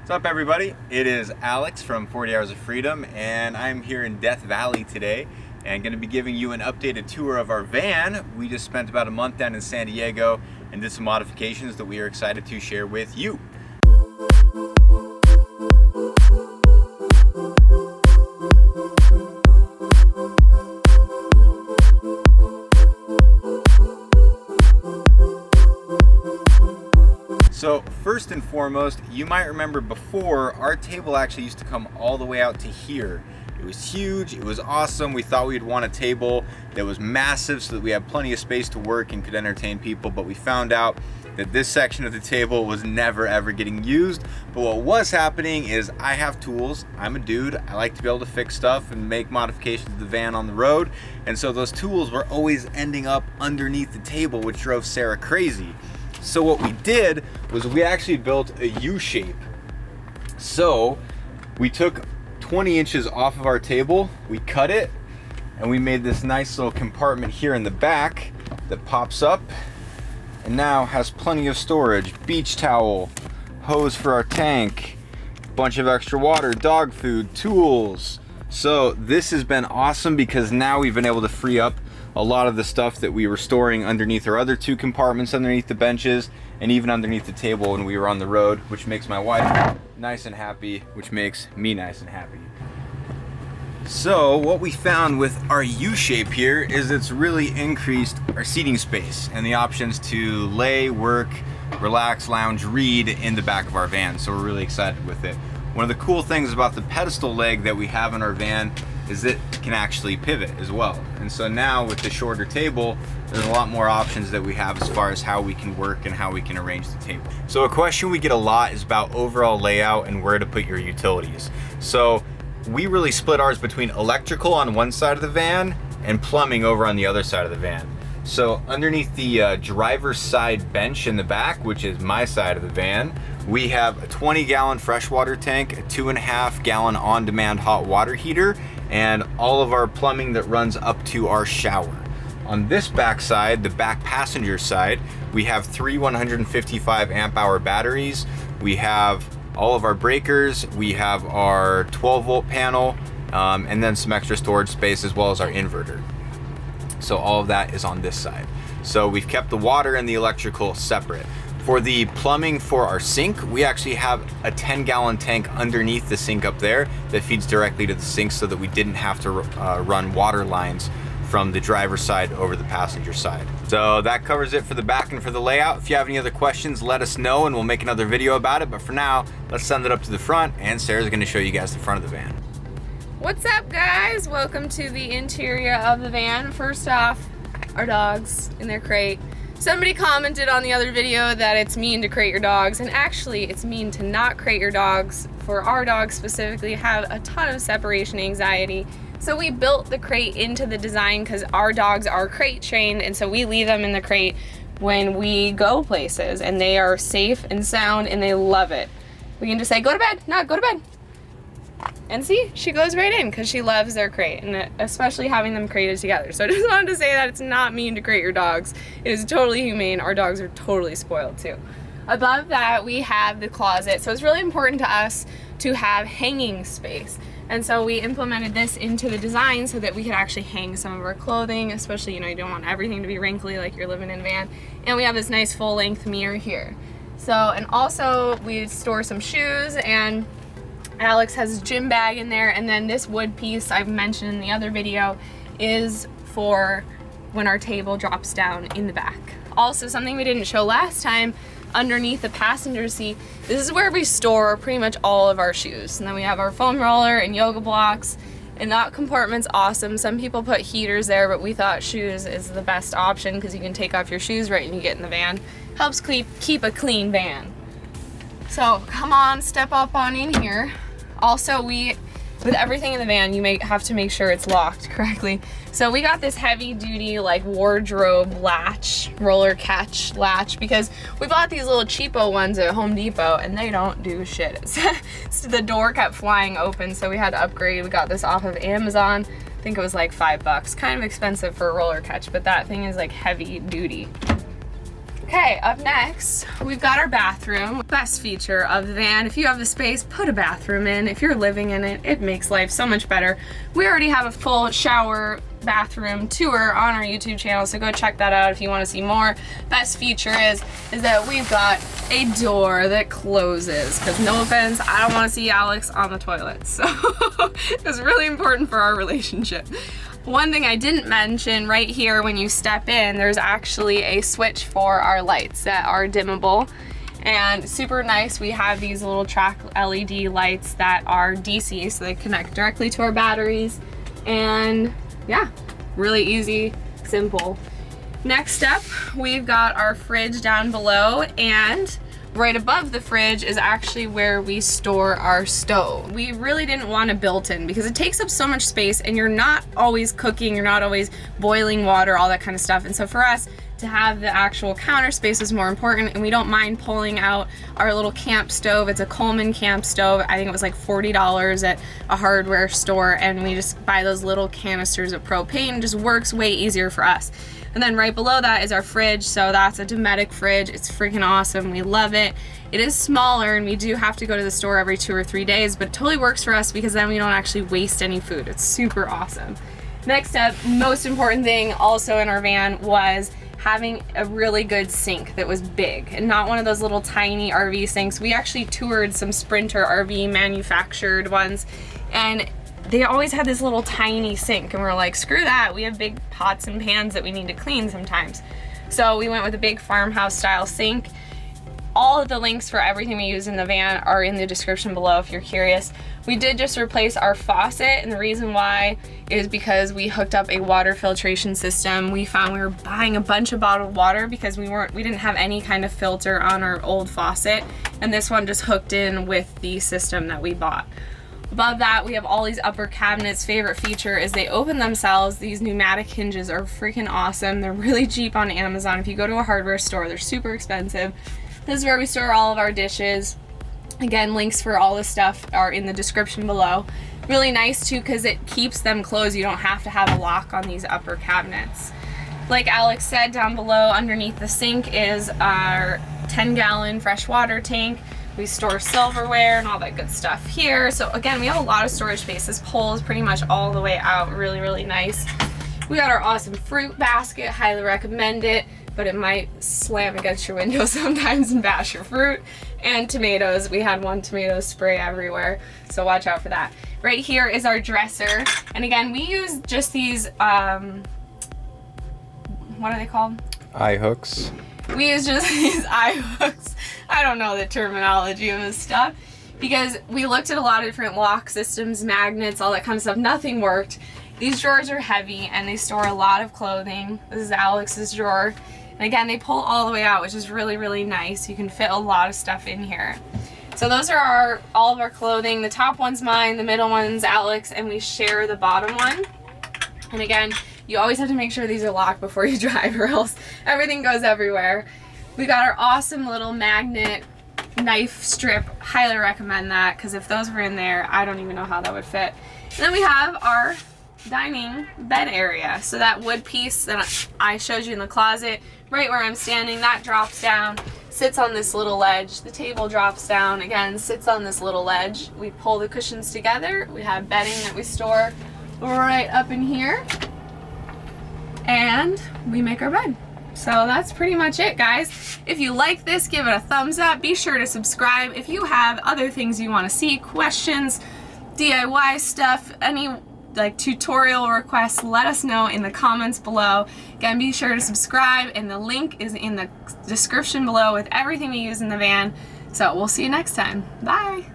What's up, everybody? It is Alex from 40 Hours of Freedom, and I'm here in Death Valley today and going to be giving you an updated tour of our van. We just spent about a month down in San Diego and did some modifications that we are excited to share with you. So first and foremost, you might remember before, our table actually used to come all the way out to here. It was huge, it was awesome. We thought we'd want a table that was massive so that we had plenty of space to work and could entertain people, but we found out that this section of the table was never ever getting used. But what was happening is I have tools, I'm a dude, I like to be able to fix stuff and make modifications to the van on the road, and so those tools were always ending up underneath the table, which drove Sarah crazy. So what we did was we actually built a U shape. So we took 20 inches off of our table, we cut it, and we made this nice little compartment here in the back that pops up and now has plenty of storage. Beach towel, hose for our tank, bunch of extra water, dog food, tools. So this has been awesome because now we've been able to free up a lot of the stuff that we were storing underneath our other two compartments, underneath the benches, and even underneath the table when we were on the road, which makes my wife nice and happy, which makes me nice and happy. So what we found with our U shape here is it's really increased our seating space and the options to lay, work, relax, lounge, read in the back of our van. So we're really excited with it. One of the cool things about the pedestal leg that we have in our van is it can actually pivot as well. And so now with the shorter table, there's a lot more options that we have as far as how we can work and how we can arrange the table. So a question we get a lot is about overall layout and where to put your utilities. So we really split ours between electrical on one side of the van and plumbing over on the other side of the van. So underneath the driver's side bench in the back, which is my side of the van, we have a 20-gallon freshwater tank, a 2.5-gallon on-demand hot water heater, and all of our plumbing that runs up to our shower. On this back side, the back passenger side, we have three 155 amp hour batteries. We have all of our breakers. We have our 12-volt panel, and then some extra storage space as well as our inverter. So all of that is on this side. So we've kept the water and the electrical separate. For the plumbing for our sink, we actually have a 10-gallon tank underneath the sink up there that feeds directly to the sink so that we didn't have to run water lines from the driver's side over the passenger side. So that covers it for the back and for the layout. If you have any other questions, let us know and we'll make another video about it. But for now, let's send it up to the front and Sarah's gonna show you guys the front of the van. What's up, guys? Welcome to the interior of the van. First off, our dogs in their crate. Somebody commented on the other video that it's mean to crate your dogs, and actually it's mean to not crate your dogs. For our dogs specifically, have a ton of separation anxiety. So we built the crate into the design because our dogs are crate trained, and so we leave them in the crate when we go places, and they are safe and sound and they love it. We can just say, go to bed, no, go to bed. And see, she goes right in because she loves their crate, and especially having them crated together. So I just wanted to say that it's not mean to crate your dogs. It is totally humane. Our dogs are totally spoiled too. Above that, we have the closet. So it's really important to us to have hanging space. And so we implemented this into the design so that we could actually hang some of our clothing, especially, you don't want everything to be wrinkly like you're living in a van. And we have this nice full-length mirror here. So, and also we store some shoes, and Alex has his gym bag in there, and then this wood piece I've mentioned in the other video is for when our table drops down in the back. Also, something we didn't show last time, underneath the passenger seat, this is where we store pretty much all of our shoes. And then we have our foam roller and yoga blocks, and that compartment's awesome. Some people put heaters there, but we thought shoes is the best option because you can take off your shoes right when you get in the van. Helps keep a clean van. So come on, step up on in here. Also, with everything in the van, you may have to make sure it's locked correctly. So we got this heavy duty like wardrobe latch, roller catch latch, because we bought these little cheapo ones at Home Depot and they don't do shit. So the door kept flying open, so we had to upgrade. We got this off of Amazon. I think it was like $5. Kind of expensive for a roller catch, but that thing is like heavy duty. Okay, up next, we've got our bathroom. Best feature of the van. If you have the space, put a bathroom in. If you're living in it, it makes life so much better. We already have a full shower bathroom tour on our YouTube channel, so go check that out if you want to see more. Best feature is that we've got a door that closes, because no offense, I don't want to see Alex on the toilet, so it's really important for our relationship. One thing I didn't mention, right here when you step in, there's actually a switch for our lights that are dimmable, and super nice. We have these little track LED lights that are DC, so they connect directly to our batteries, and yeah, really easy, simple. Next up, we've got our fridge down below, and right above the fridge is actually where we store our stove. We really didn't want a built-in because it takes up so much space and you're not always cooking, you're not always boiling water, all that kind of stuff. And so for us to have the actual counter space is more important, and we don't mind pulling out our little camp stove. It's a Coleman camp stove. I think it was like $40 at a hardware store, and we just buy those little canisters of propane. It just works way easier for us. And then right below that is our fridge. So that's a Dometic fridge. It's freaking awesome. We love it. It is smaller, and we do have to go to the store every 2 or 3 days, but it totally works for us because then we don't actually waste any food. It's super awesome. Next up, most important thing also in our van was having a really good sink that was big and not one of those little tiny RV sinks. We actually toured some Sprinter RV manufactured ones, and they always had this little tiny sink, and we're like, screw that, we have big pots and pans that we need to clean sometimes. So we went with a big farmhouse style sink. All of the links for everything we use in the van are in the description below if you're curious. We did just replace our faucet, and the reason why is because we hooked up a water filtration system. We found we were buying a bunch of bottled water because we didn't have any kind of filter on our old faucet, and this one just hooked in with the system that we bought. Above that, we have all these upper cabinets. Favorite feature is they open themselves. These pneumatic hinges are freaking awesome. They're really cheap on Amazon. If you go to a hardware store, they're super expensive. This is where we store all of our dishes. Again, links for all this stuff are in the description below. Really nice too because it keeps them closed. You don't have to have a lock on these upper cabinets. Like Alex said, down below underneath the sink is our 10-gallon freshwater tank. We store silverware and all that good stuff here. So again, we have a lot of storage space. This pole is pretty much all the way out. Really, really nice. We got our awesome fruit basket. Highly recommend it, but it might slam against your window sometimes and bash your fruit. And tomatoes. We had one tomato spray everywhere, so watch out for that. Right here is our dresser. And again, we use just these, what are they called? Eye hooks. We use just these eye hooks. I don't know the terminology of this stuff because we looked at a lot of different lock systems, magnets, all that kind of stuff. Nothing worked. These drawers are heavy and they store a lot of clothing. This is Alex's drawer. And again, they pull all the way out, which is really, really nice. You can fit a lot of stuff in here. So those are all of our clothing. The top one's mine, the middle one's Alex, and we share the bottom one. And again, you always have to make sure these are locked before you drive or else everything goes everywhere. We got our awesome little magnet knife strip. Highly recommend that because if those were in there, I don't even know how that would fit. And then we have our dining bed area. So that wood piece that I showed you in the closet, right where I'm standing, that drops down, sits on this little ledge. The table drops down, again, sits on this little ledge. We pull the cushions together. We have bedding that we store right up in here, and we make our bed. So that's pretty much it, guys. If you like this, give it a thumbs up. Be sure to subscribe. If you have other things you want to see, questions, DIY stuff, any like tutorial requests, let us know in the comments below. Again, be sure to subscribe, and the link is in the description below with everything we use in the van. So we'll see you next time. Bye.